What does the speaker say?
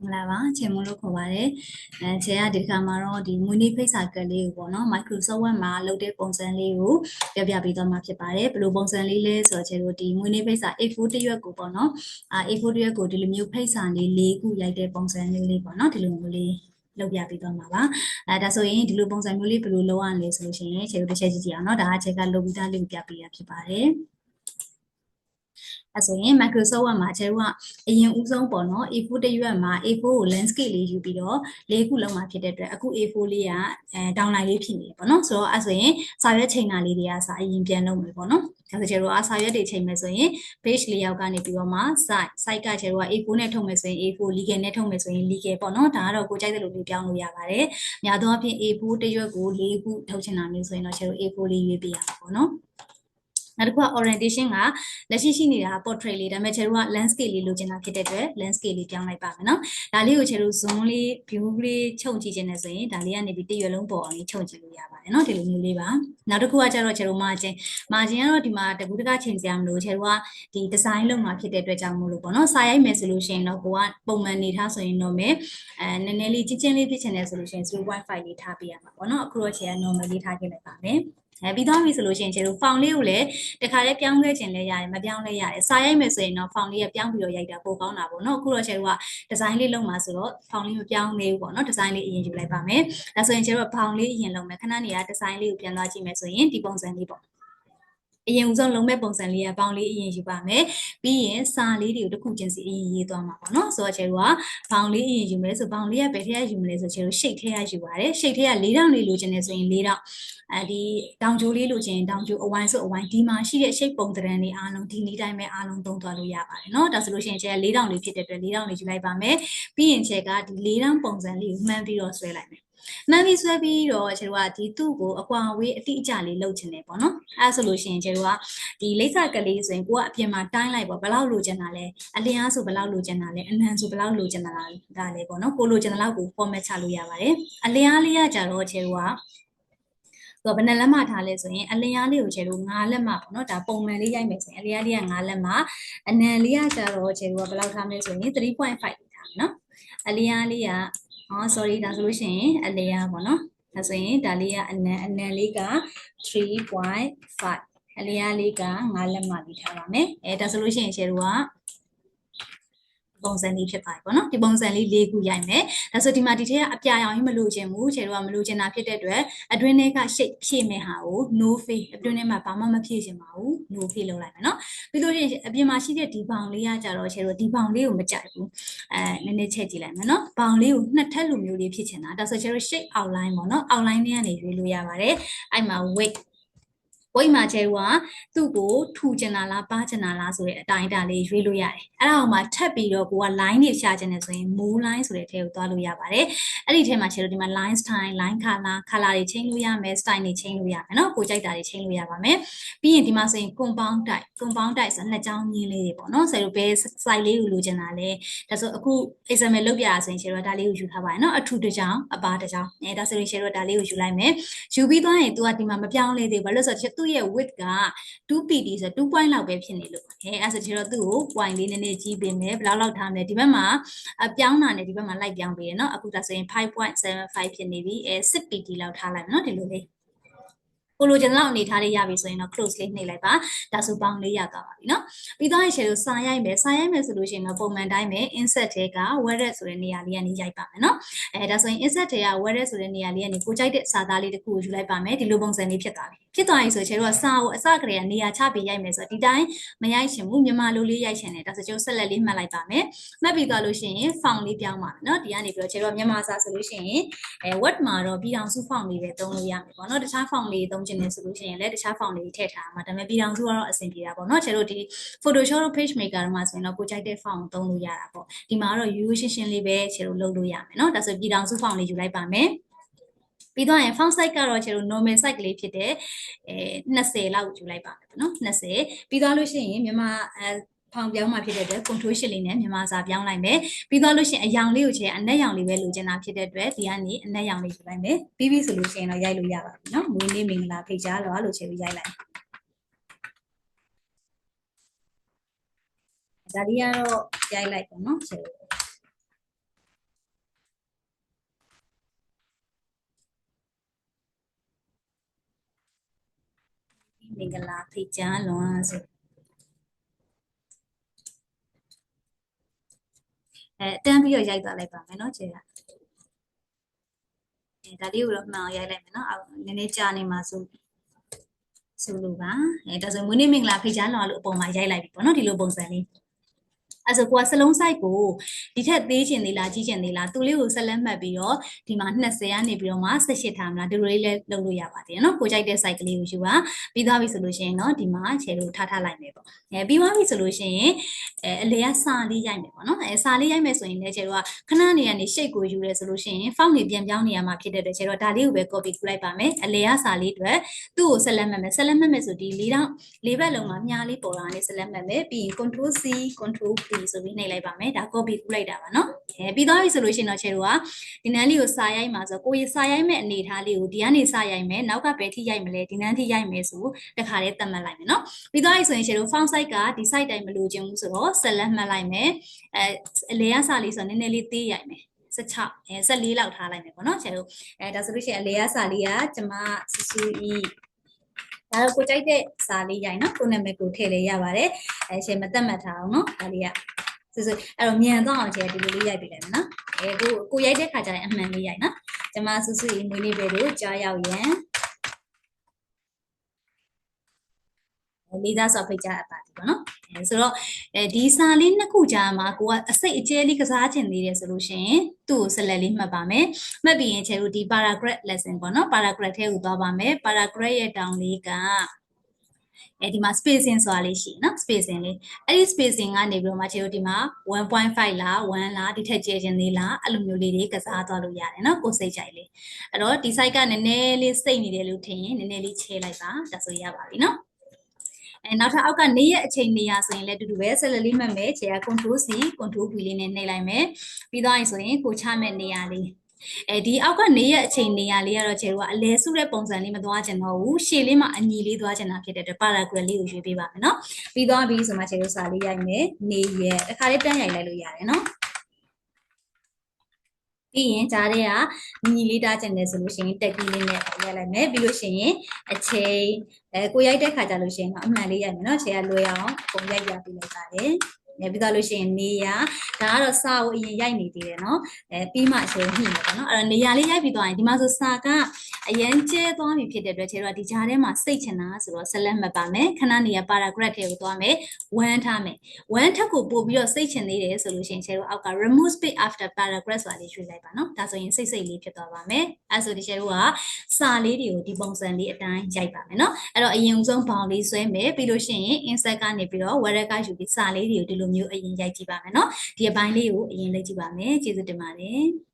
လာပါချေမလို့ခေါ်ပါတယ်ချေကဒီခါမှာတော့ဒီမွေးနေ့ဖိတ်စာကလေးကိုပေါ့နော် Microsoft Word မှာလုပ်တဲ့ပုံစံလေးကိုပြပေးသွားမှာဖြစ်ပါတယ်ဘယ်လိုပုံစံလေးလဲဆိုတော့ချေတို့ဒီမွေးနေ့ဖိတ်စာ A4 တစ်ရွက်ကိုပေါ့နော်A4 တစ်ရွက်ကိုဒီလိုမျိုးဖိတ်စာလေး၄ခုရိုက်တဲ့ပုံစံလေးပေါ့နော်ဒီလိုမျိုးလေးလုပ်ပြပေးသွားမှာပါဒါဆိုရင်ဒီလိုပုံစံမျိုးလေးဘယ်လိုလုပ်ရလဲဆိုလို့ရှိရင်ချေတို့တစ်ချက်ကြည့်ကြည့်အောင်เนาะဒါကချေကလုပ်ပြီးသားလေးကိုပြပေးရဖြစ်ပါတယ်အဲ့ဆိုရင် Microsoft Word မှာကျတို့ကအရင်ဦးဆုံးပေါ့နော် A4 တစ်ရွက်မှာ A4 ကို landscape လေးယူပြီးတော့၄ခုလုံးမှာဖြစ်တဲ့အတွက်အခု A4 လေးကdownline လေးဖြစ်နေတယ်ပေါ့နော်ဆိုတော့အဲ့ဆိုရင်စာရွက်ချိန်တာလေးတွေကစာအရင်ပြန်လုပ်မယ်ပေါ့နော်ဒါဆိုကျတို့စာရွက်တွေချိန်မယ်ဆိုရင် page layout ကနေပြီးတော့မှ site ကကျတို့က A4 နဲ့ထုတ်မယ်ဆိုရင် A4 legal နဲ့ထုတ်မယ်ဆိုရင် legal ပေါ့နော်ဒါကတော့ကိုကြိုက်တဲ့လိုလေးပြောင်းလို့ရပါတယ်များသောအားဖြင့် A4 တစ်ရွက်ကို၄ခုထုတ်ချင်တာမျိုးဆိုရင်တော့ကျတို့ A4 လေးရွေးပေးရမှာပေါ့နော်နောက်တစ်ခုက orientation ကလက်ရှိရှိနေတာ portrait လေးဒါပေမဲ့ကျတို့က landscape လေးလိုချင်တာဖြစ်တဲ့အတွက် landscape လေးပြောင်းလိုက်ပါမယ်နော်ဒါလေးကိုကျတို့ zoom လေး view လေးချုပ်ကြည့်ခြင်းနဲ့ဆိုရင်ဒါလေးကနေပြီးတစ်ရွက်လုံးပေါ်အောင်လေးချုပ်ကြည့်လို့ရပါတယ်နော်ဒီလိုမျိုးလေးပါနောက်တစ်ခုကကျတော့ကျတို့ margin ကတော့ဒီမှာတကူတကချိန်စရာမလိုကျတို့ကဒီ design လုပ်မှာဖြစ်တဲ့အတွက်ကြောင့်မို့လို့ပေါ့နော်စာရိုက်မယ်ဆိုလို့ရှိရင်တော့ကိုကပုံမှန်နေထားဆိုရင်တော့မယ်နည်းနည်းလေးချင်းချင်းလေးဖြစ်ချင်တယ်ဆိုလို့ရှိရင် 0.5 လေးထားပေးရမှာပေါ့နော်အခုတော့ချိန်က normal လေးထားခဲ့လိုက်ပါမယ်ပြီးသွားပြီဆိုလို့ရှိရင်ကျတို့ font လေးကိုလည်းတခါလေးပြောင်းလဲခြင်းလည်းရတယ်မပြောင်းလဲရတယ်စာရိုက်မယ်ဆိုရင်တော့ font လေးကပြောင်းပြီးတော့ရိုက်တာပိုကောင်းတာပေါ့နော်အခုတော့ကျတို့က design လေးလုပ်မှာဆိုတော့ font လေးမပြောင်းသေးဘူးပေါ့နော် design လေးအရင်ယူလိုက်ပါမယ်ဒါဆိုရင်ကျတို့က font လေးအရင်လုပ်မယ်ခဏနေရ design လေးကိုပြန်သွားကြည့်မယ်ဆိုရင်ဒီပုံစံလေးပေါ့အရင်ဦးဆုံးလုံးမဲ့ပုံစံလေးကပေါင်းလေးအရင်ယူပါမယ်ပြီးရင်စာလေးတွေကိုတစ်ခုချင်းစီအရင်ရေးသွားမှာပေါ့နော်ဆိုတော့ကျတို့ကပေါင်းလေးအရင်ယူမယ်ဆိုပေါင်းလေးကဘယ်ထက်ယူမလဲဆိုကျတို့ shape ထက်ယူပါတယ် shape ထက်က၄တောင်လေးလိုချင်တယ်ဆိုရင်၄တောင်ဒီတောင်ကျိုးလေးလိုချင်တောင်ကျိုးအဝိုင်းဆိုအဝိုင်းဒီမှာရှိတဲ့ shape ပုံသဏ္ဍာန်တွေအားလုံးဒီနည်းတိုင်းပဲအားလုံးသုံးသွားလို့ရပါတယ်เนาะဒါဆိုလို့ရှိရင်ကျဲ၄တောင်လေးဖြစ်တဲ့အတွက်၄တောင်လေးယူလိုက်ပါမယ်ပြီးရင်ကျဲကဒီ၄တောင်ပုံစံလေးကိုမှန်းပြီးတော့ဆွဲလိုက်မယ်မှန်ပြီးဆွဲပြီးတော့ကျတို့ကဒီသူ့ကိုအကွာဝေးအတိအကျလေးလုပ်ချင်တယ်ပေါ့နော်အဲဆိုလို့ရှိရင်ကျတို့ကဒီလိပ်စာကလေးဆိုရင်ကိုကအပြင်မှာတိုင်းလိုက်ပေါ့ဘယ်လောက်လိုချင်တာလဲအလျားဆိုဘယ်လောက်လိုချင်တာလဲအနံဆိုဘယ်လောက်လိုချင်တာလဲဒါလည်းပေါ့နော်ကိုလိုချင်တဲ့လောက်ကို format ချလို့ရပါတယ်အလျားလေးကကြတော့ကျတို့ကဆိုတော့ဘယ်နှလက်မှထားလဲဆိုရင်အလျားလေးကိုကျတို့9လက်မှပေါ့နော်ဒါပုံမှန်လေးရိုက်မယ်ဆိုရင်အလျားလေးက9လက်မှအနံလေးကကြတော့ကျတို့ကဘယ်လောက်ထားမလဲဆိုရင် 3.5 ထားမယ်နော်အလျားလေးကsorry ဒါဆိုလို့ရှိရင်အလျားပေါ့နော်ဒါဆိုရင်ဒါလေးကအနံလေးက 3.5 အလျားလေးက9လက်မှပြီးထားပါမယ်ဒါဆိုလို့ရှိရင်ရှယ်တို့ကပုံစံလေးဖြစ်ပါတယ်ပေါ့နော်ဒီပုံစံလေး၄ခုရိုက်မယ်ဒါဆိုဒီမှာဒီထက်ကအပြာရောင်ကြီးမလိုချင်ဘူးခြေတို့ကမလိုချင်တာဖြစ်တဲ့အတွက်အတွင်းထဲက shape ဖြည့်မဲ့ဟာကို no face အတွင်းထဲမှာဘာမှမဖြည့်ချင်ပါဘူး no face လုပ်လိုက်မယ်နော်ပြီးလို့ရှိရင်အပြင်မှာရှိတဲ့ဒီဘောင်လေးကကြတော့ခြေတို့ဒီဘောင်လေးကိုမကြိုက်ဘူးနည်းနည်းချက်ကြည့်လိုက်မယ်နော်ဘောင်လေးကိုနှစ်ထပ်လိုမျိုးလေးဖြစ်ချင်တာဒါဆိုခြေတို့ shape outline ပေါ့နော် outline လေးကနေရွေးလို့ရပါတယ်အဲ့မှာ weight ဝိတ်မှာကျဲကသူ့ကိုထူကျင်တာလားပါကျင်တာလားဆိုတဲ့အတိုင်းအတာလေးရွေးလို့ရတယ်အဲ့ဒါအောင်မှထပ်ပြီးတော့ကိုက line တွေရှာကျင်နေဆိုရင် move line ဆိုတဲ့ထဲကိုသွားလို့ရပါတယ်အဲ့ဒီထဲမှာကျတော့ဒီမှာ line style line color တွေချိန်လို့ရမယ် style တွေချိန်လို့ရမယ်နော်ကိုကြိုက်တာတွေချိန်လို့ရပါမယ်ပြီးရင်ဒီမှာဆိုရင် compound type ဆိုနှစ်ကြောင်းမြင်းလေးတွေပေါ့နော်ဆိုတော့ဘယ် size လေးကိုလိုချင်တာလဲဒါဆိုအခု example လုပ်ပြရဆိုရင်ကျတော့ဒါလေးကိုယူထားပါရနော်အထူတစ်ကြောင်းအပါတစ်ကြောင်းဒါဆိုရင်ကျတော့ဒါလေးကိုယူလိုက်မယ်ယူပြီးသွားရင် तू ကဒီမှာမပြောင်းလဲသေးဘူးဘာလို့ဆိုတော့သူ့ရဲ့ width က 2pt ဆို2 point လောက်ပဲဖြစ်နေလို့အဲ့ဆိုကျတော့သူ့ကို point လေးနည်းနည်းကြီးပေးမယ်ဘယ်လောက်ထားမလဲဒီဘက်မှာပြောင်းတာနဲ့ဒီဘက်မှာလိုက်ပြောင်းပေးရနော်အခုဒါဆိုရင် 5.75 ဖြစ်နေပြီ6pt လောက်ထားလိုက်မယ်နော်ဒီလိုလေးကိုလိုချင်တဲ့အနေထားလေးရပြီဆိုရင်တော့ close လေးနှိပ်လိုက်ပါဒါဆိုပေါင်းလေးရသွားပါပြီเนาะပြီးတော့ရှယ်လို့စာရိုက်မယ်ဆိုလို့ရှိရင်တော့ပုံမှန်တိုင်းပဲ insert ထဲက word ဆိုတဲ့နေရာလေးကနေရိုက်ပါမယ်เนาะဒါဆိုရင် insert ထဲက word ဆိုတဲ့နေရာလေးကနေကိုကြိုက်တဲ့စာသားလေးတစ်ခုကိုယူလိုက်ပါမယ်ဒီလိုပုံစံလေးဖြစ်သွားပြီဖြစ်သွားပြီဆိုချေတို့ကစာကိုအစကတည်းကနေရာချပြီးရိုက်မယ်ဆိုတော့ဒီတိုင်းမရိုက်ချင်ဘူးမြန်မာလိုလေးရိုက်ချင်တယ်ဒါဆိုကျိုးဆက်လက်လေးမှတ်လိုက်ပါမယ်မှတ်ပြီးသွားလို့ရှိရင် font လေးပြောင်းပါမယ်เนาะဒီကနေပြီးတော့ချေတို့ကမြန်မာစာဆိုလို့ရှိရင်word မှာတော့ပြည်အောင်စု font လေးပဲသုံးလို့ရမယ်ပေါ့เนาะတခြား font လေးသုံးချင်တယ်ဆိုလို့ရှိရင်လည်းတခြား font လေးထည့်ထားမှာဒါပေမဲ့ပြည်အောင်စုကတော့အဆင်ပြေတာပေါ့เนาะချေတို့ဒီ Photoshop page maker မှာဆိုရင်တော့ကိုကြိုက်တဲ့ font သုံးလို့ရတာပေါ့ဒီမှာတော့ရိုးရိုးရှင်းရှင်းလေးပဲချေတို့လုပ်လို့ရမယ်เนาะဒါဆိုပြည်အောင်စု font လေးယူလိုက်ပါမယ်ပြီးတော့ရင် font size ကတော့ကျတော့ normal size ကလေးဖြစ်တဲ့20လောက်ယူလိုက်ပါမယ်ပေါ့နော်20ပြီးတော့လို့ရှိရင်မြန်မာဖောင်ပြောင်းမှာဖြစ်တဲ့အတွက် control shift လေးနဲ့မြန်မာစာပြောင်းလိုက်မယ်ပြီးတော့လို့ရှိရင်အယောင်လေးကိုချဲအနက်ရောင်လေးပဲလိုချင်တာဖြစ်တဲ့အတွက်ဒီကနေအနက်ရောင်လေးယူလိုက်မယ်ပြီးပြီဆိုလို့ရှိရင်တော့ရိုက်လို့ရပါပြီเนาะမွေးနေ့မင်္ဂလာဖိတ်ကြားတော့လို့ချဲပြီးရိုက်လိုက်ဒါလေးကတော့ရိုက်လိုက်ပေါ့နော်ချဲ မင်္ဂလာဖိတ်ကြားလွန်ဆိုတန်းပြီးတော့ရိုက်သွားလိုက်ပါမယ်နော်ခြေကဒါလေးကိုတော့မှန်အောင်ရိုက်လိုက်မယ်နော်နည်းနည်းကြာနေမှာဆိုလို့ပါဒါဆိုမွေးနေ့မင်္ဂလာဖိတ်ကြားလွန်လို့အပေါ်မှာရိုက်လိုက်ပြီပေါ့နော်ဒီလိုပုံစံလေးအဲ့ဆိုကိုကစလုံး site ကိုဒီထက်သေးချင်သေးလားကြီးချင်သေးလားသူလေးကိုဆက်လက်မှတ်ပြီးတော့ဒီမှာ20ကနေပြီးတော့မှ18ထားမလားဒီလိုလေးလည်းလုပ်လို့ရပါတယ်နော်ကိုကြိုက်တဲ့ site ကလေးကိုယူပါပြီးသွားပြီဆိုလို့ရှိရင်တော့ဒီမှာခြေလို့ထားလိုက်မယ်ပေါ့ပြီးသွားပြီဆိုလို့ရှိရင်အလေကစာလေးရိုက်မယ်ပေါ့နော်စာလေးရိုက်မယ်ဆိုရင်လည်းခြေတို့ကခဏနေရနေ shape ကိုယူရဲဆိုလို့ရှိရင် font တွေပြန်ပြောင်းနေရမှာဖြစ်တဲ့အတွက်ခြေတို့ဒါလေးကိုပဲ copy ကူးလိုက်ပါမယ်အလေကစာလေးတွေသူ့ကိုဆက်လက်မှတ်မယ်ဆိုဒီ၄ဘက်လုံးမှာမြားလေးပေါ်လာနေဆက်လက်မှတ်မယ်ပြီးရင် control C control V ဆိုပြီးနှိပ်လိုက်ပါမယ်ဒါ copy ကူးလိုက်တာပါနော်ပြီးသွားပြီဆိုလို့ရှိရင်တော့ခြေတို့ကဒီနန်းလေးကိုစာရိုက်မှာဆိုကိုရစာရိုက်မဲ့အနေထားလေးကိုဒီကနေစာရိုက်မယ်နောက်ကဘယ်ထိရိုက်မလဲဒီနန်းထိရိုက်မယ်ဆိုတခါတည်းသတ်မှတ်လိုက်မယ်နော်ပြီးသွားပြီဆိုရင်ခြေတို့ font size ကဒီ size တိုင်းမလိုချင်ဘူးဆိုတော့ဆက်လက်မှတ်လိုက်မယ်အလေကစာလေးဆိုနည်းနည်းလေးသေးရိုက်မယ်16 14လောက်ထားလိုက်မယ်ပေါ့နော်ခြေတို့ဒါဆိုလို့ရှိရင်အလေကစာလေးကကျမဆူဆူဤဒါတော့ကိုကြိုက်တဲ့စာလေးရိုက်နော်ကိုနာမည်ကိုထည့်လဲရပါတယ်ရှယ်မသက်မှတ်ထားအောင်နော်ဒါလေးကဆိုအဲ့တော့မြန်တော့အောင်ခြေဒီလိုလေးရိုက်ပေးလိုက်မယ်နော်ကိုရိုက်တဲ့ခါကျရင်အမှန်လေးရိုက်နော်ကျမဆူဆူဤမွေးနေ့ပဲလို့ကြားရောက်ရင်လေးသားဆိုဖိတ်ကြအပ်ပါဒီပေါ့နော်ဆိုတော့ဒီစာလေးနှစ်ခုကြားမှာကိုကအစိတ်အကျဲလေးကစားချင်သေးတယ်ဆိုလို့ရှိရင်သူ့ကိုဆက်လက်လေးမှတ်ပါမယ်မှတ်ပြီးရင်ခြေတို့ဒီ paragraph lesson ပေါ့နော် paragraph ထဲကိုသွားပါမယ် paragraph ရဲ့တောင်လေးကဒီမှာ spacing ဆိုတာလေးရှိနော် spacing လေးအဲ့ဒီ spacing ကနေပြီးတော့မှခြေတို့ဒီမှာ 1.5 လား1လားဒီထက်ကျယ်ချင်သေးလားအဲ့လိုမျိုးလေးတွေကစားသွားလို့ရတယ်နော်ကိုစိတ်ကြိုက်လေးအဲ့တော့ဒီ site ကနည်းနည်းလေးစိတ်နေတယ်လို့ထင်ရင်နည်းနည်းလေးချဲလိုက်ပါဒါဆိုရပါပြီနော်နောက်ထပ်အောက်ကနေရက်အချိန်နေရဆိုရင်လည်းတူတူပဲဆက်လက်လေးမှတ်မယ်ခြေက control C control V လေးနဲ့နှိပ်လိုက်မယ်ပြီးသွားရင်ဆိုရင်ကိုချမဲ့နေရာလေးဒီအောက်ကနေရက်အချိန်နေရာလေးကတော့ခြေတို့ကအလဲစုတဲ့ပုံစံလေးမသွားချင်တော့ဘူးရှေ့လေးမှာအညီလေးသွားချင်တာဖြစ်တဲ့အတွက် paragraph လေးကိုရွေးပေးပါမယ်နော်ပြီးသွားပြီဆိုမှခြေတို့စာလေးရိုက်မယ်နေရက်တစ်ခါလေးတန်းရိုက်လိုက်လို့ရတယ်နော်ပြီးရင်ကြားထဲကညီလေးတားကျင်တယ်ဆိုလို့ရှိရင်တက်ကီးလေးနဲ့ရိုက်လိုက်မယ်ပြီးလို့ရှိရင်အချိန်ကိုရိုက်တဲ့ခါကျလို့ရှိရင်တော့အမှန်လေးရိုက်မယ်နော်ခြေကလွယ်အောင်ပုံရိုက်ပြပေးလိုက်ပါတယ်ပြီးတော့လို့ရှိရင်နေရဒါကတော့စာကိုအရင်ရိုက်နေသေးတယ်နော်ပြီးမှအချိန်ညှိမယ်ပေါ့နော်အဲ့တော့နေရလေးရိုက်ပြီးသွားရင်ဒီမှာဆိုစာကအရင်ကျဲသွားပြီဖြစ်တဲ့အတွက်ခြေတော့ဒီကြားထဲမှာစိတ်ချင်တာဆိုတော့ဆက်လက်မှတ်ပါမယ်ခဏနေရ paragraph ထဲကိုသွားမယ်1ထားမယ်1ထပ်ကိုပို့ပြီးတော့စိတ်ချင်သေးတယ်ဆိုလို့ရှိရင်ခြေတော့အောက်က remove space after paragraph ဆိုတာလေးရွှေ့လိုက်ပါနော်ဒါဆိုရင်စိတ်လေးဖြစ်သွားပါမယ်အဲ့ဆိုဒီခြေတော့ကစာလေးတွေကိုဒီပုံစံလေးအတိုင်းရိုက်ပါမယ်နော်အဲ့တော့အရင်ဆုံးဘောင်လေးဆွဲမယ်ပြီးလို့ရှိရင် insert ကနေပြီးတော့ where ကယူပြီးစာလေးတွေကိုဒီလိုမျိုးအရင်ရိုက်ကြည့်ပါမယ်နော်ဒီအပိုင်းလေးကိုအရင်လိုက်ကြည့်ပါမယ်ကျေးဇူးတင်ပါတယ်